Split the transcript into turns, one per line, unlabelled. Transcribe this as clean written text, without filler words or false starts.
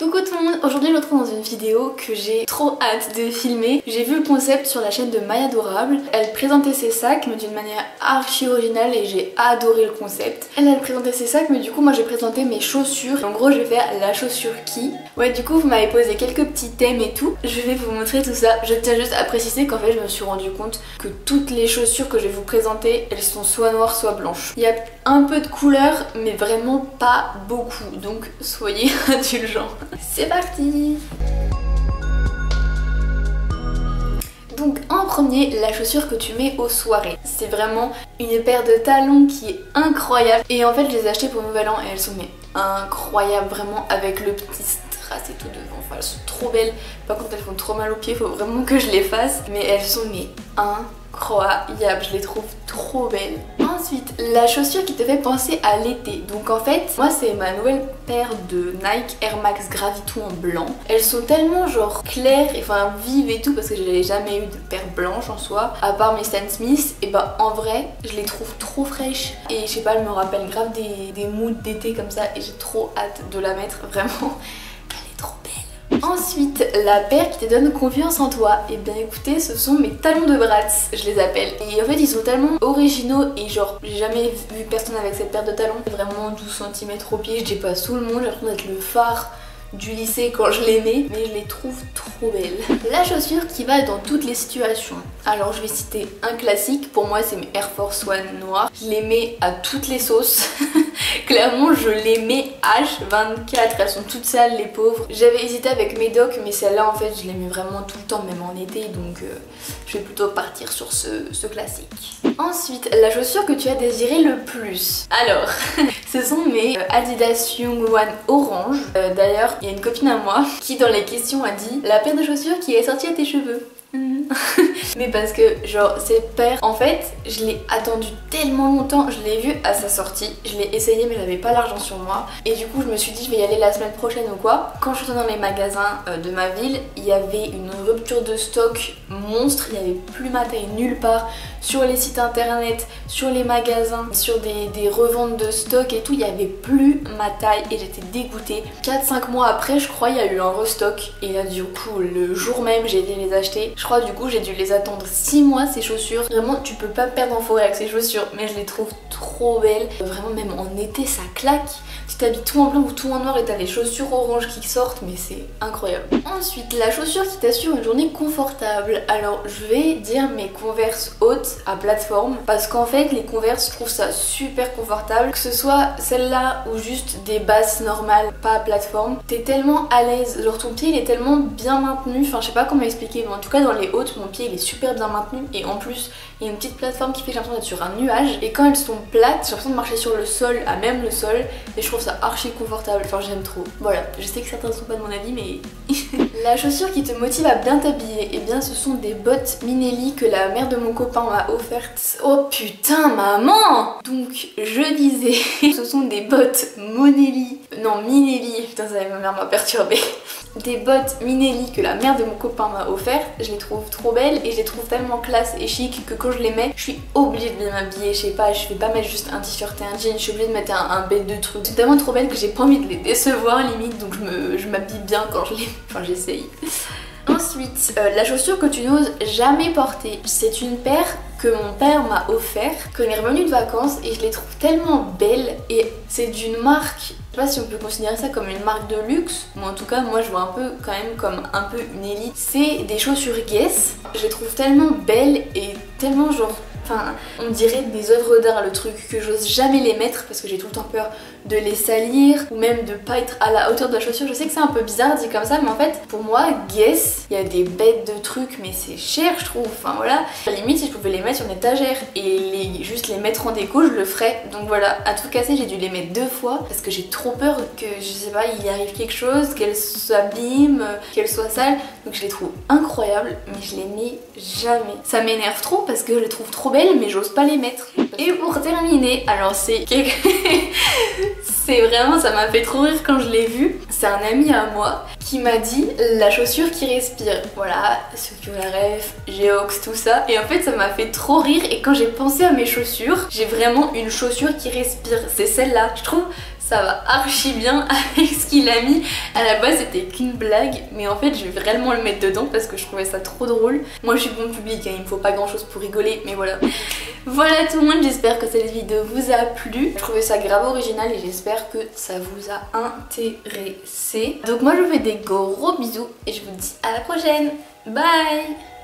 Coucou tout le monde, aujourd'hui je me retrouve dans une vidéo que j'ai trop hâte de filmer. J'ai vu le concept sur la chaîne de Maya Adorable. Elle présentait ses sacs mais d'une manière archi originale et j'ai adoré le concept. Elle présentait ses sacs mais du coup moi j'ai présenté mes chaussures. En gros je vais faire la chaussure qui. Ouais du coup vous m'avez posé quelques petits thèmes et tout. Je vais vous montrer tout ça. Je tiens juste à préciser qu'en fait je me suis rendu compte que toutes les chaussures que je vais vous présenter elles sont soit noires soit blanches. Il y a un peu de couleur mais vraiment pas beaucoup donc soyez indulgents. C'est parti! Donc en premier, la chaussure que tu mets aux soirées. C'est vraiment une paire de talons qui est incroyable. Et en fait je les ai achetées pour Nouvel An et elles sont mais incroyables vraiment avec le petit strass et tout devant. Enfin elles sont trop belles. Par contre elles font trop mal aux pieds, faut vraiment que je les fasse. Mais elles sont mais incroyables, je les trouve trop belles. Ensuite, la chaussure qui te fait penser à l'été. Donc en fait, moi c'est ma nouvelle paire de Nike Air Max Gravito en blanc. Elles sont tellement genre claires, et enfin vives et tout parce que je n'ai jamais eu de paire blanche en soi. À part mes Stan Smith, et bah en vrai, je les trouve trop fraîches. Et je sais pas, elles me rappellent grave des moods d'été comme ça et j'ai trop hâte de la mettre, vraiment. Elle est trop belle. Ensuite, la paire qui te donne confiance en toi. Et bien écoutez, ce sont mes talons de Bratz, je les appelle. Et en fait, ils sont tellement originaux et genre, j'ai jamais vu personne avec cette paire de talons. Vraiment 12 cm au pied, je dis pas sous le monde, j'ai l'impression d'être le phare du lycée quand je les mets, mais je les trouve trop belles. La chaussure qui va dans toutes les situations. Alors je vais citer un classique, pour moi c'est mes Air Force One noirs. Je les mets à toutes les sauces. Clairement je les mets H24, elles sont toutes sales les pauvres. J'avais hésité avec mes Docs mais celle-là en fait je les mets vraiment tout le temps, même en été, donc je vais plutôt partir sur ce classique. Ensuite, la chaussure que tu as désiré le plus. Alors, ce sont mes Adidas Young One orange. D'ailleurs, il y a une copine à moi qui dans les questions a dit la paire de chaussures qui est sortie à tes cheveux. Mais parce que genre cette paire en fait je l'ai attendue tellement longtemps, je l'ai vue à sa sortie, je l'ai essayé mais j'avais pas l'argent sur moi et du coup je me suis dit je vais y aller la semaine prochaine ou quoi. Quand je suis dans les magasins de ma ville, il y avait une rupture de stock monstre, il n'y avait plus ma taille nulle part, sur les sites internet, sur les magasins, sur des reventes de stock et tout, il n'y avait plus ma taille et j'étais dégoûtée. 4-5 mois après je crois il y a eu un restock et là du coup le jour même j'ai été les acheter. Je crois du coup j'ai dû les attendre 6 mois ces chaussures. Vraiment tu peux pas perdre en forêt avec ces chaussures mais je les trouve trop belles. Vraiment même en été ça claque. Tu t'habilles tout en blanc ou tout en noir et t'as les chaussures orange qui sortent mais c'est incroyable. Ensuite la chaussure qui t'assure une journée confortable. Alors je vais dire mes Converse hautes à plateforme parce qu'en fait les Converse je trouve ça super confortable. Que ce soit celle-là ou juste des basses normales pas à plateforme. T'es tellement à l'aise, genre ton pied il est tellement bien maintenu. Enfin je sais pas comment expliquer mais en tout cas dans les hautes mon pied il est super bien maintenu et en plus il y a une petite plateforme qui fait que j'ai l'impression d'être sur un nuage et quand elles sont plates j'ai l'impression de marcher sur le sol, à même le sol, et je trouve ça archi confortable, enfin j'aime trop. Voilà, je sais que certains ne sont pas de mon avis mais... La chaussure qui te motive à bien t'habiller, et bien ce sont des bottes Minelli que la mère de mon copain m'a offertes. Oh putain maman! Donc je disais, ce sont des bottes Monelli, non Minelli, putain ça ma mère m'a perturbée. Des bottes Minelli que la mère de mon copain m'a offert, je les trouve trop belles et je les trouve tellement classe et chic que quand je les mets, je suis obligée de bien m'habiller, je sais pas, je vais pas mettre juste un t-shirt et un jean, je suis obligée de mettre un bête de trucs. C'est tellement trop belle que j'ai pas envie de les décevoir limite, donc je m'habille bien quand je les... Enfin j'essaye. Ensuite, la chaussure que tu n'oses jamais porter, c'est une paire que mon père m'a offert quand il est revenu de vacances et je les trouve tellement belles et c'est d'une marque, je sais pas si on peut considérer ça comme une marque de luxe, mais en tout cas moi je vois un peu quand même comme un peu une élite. C'est des chaussures Guess, je les trouve tellement belles et tellement genre... Enfin, on dirait des œuvres d'art, le truc que j'ose jamais les mettre parce que j'ai tout le temps peur de les salir ou même de pas être à la hauteur de la chaussure. Je sais que c'est un peu bizarre dit comme ça mais en fait pour moi Guess, il y a des bêtes de trucs mais c'est cher je trouve, enfin voilà. À la limite si je pouvais les mettre sur une étagère et juste les mettre en déco je le ferais. Donc voilà, à tout casser j'ai dû les mettre 2 fois parce que j'ai trop peur que je sais pas il y arrive quelque chose, qu'elles s'abîment, qu'elles soient sales. Donc je les trouve incroyables mais je les mets jamais. Ça m'énerve trop parce que je les trouve trop belles mais j'ose pas les mettre. Et pour terminer, alors c'est vraiment, ça m'a fait trop rire quand je l'ai vu. C'est un ami à moi qui m'a dit la chaussure qui respire. Voilà, ceux qui ont la ref, Geox, tout ça. Et en fait ça m'a fait trop rire et quand j'ai pensé à mes chaussures, j'ai vraiment une chaussure qui respire. C'est celle-là. Je trouve ça va archi bien avec ce qu'il a mis. À la base c'était qu'une blague, mais en fait je vais vraiment le mettre dedans parce que je trouvais ça trop drôle. Moi je suis bon public, hein, il me faut pas grand chose pour rigoler, mais voilà. Voilà tout le monde, j'espère que cette vidéo vous a plu. Je trouvais ça grave original et j'espère que ça vous a intéressé. Donc moi je vous fais des gros bisous et je vous dis à la prochaine. Bye!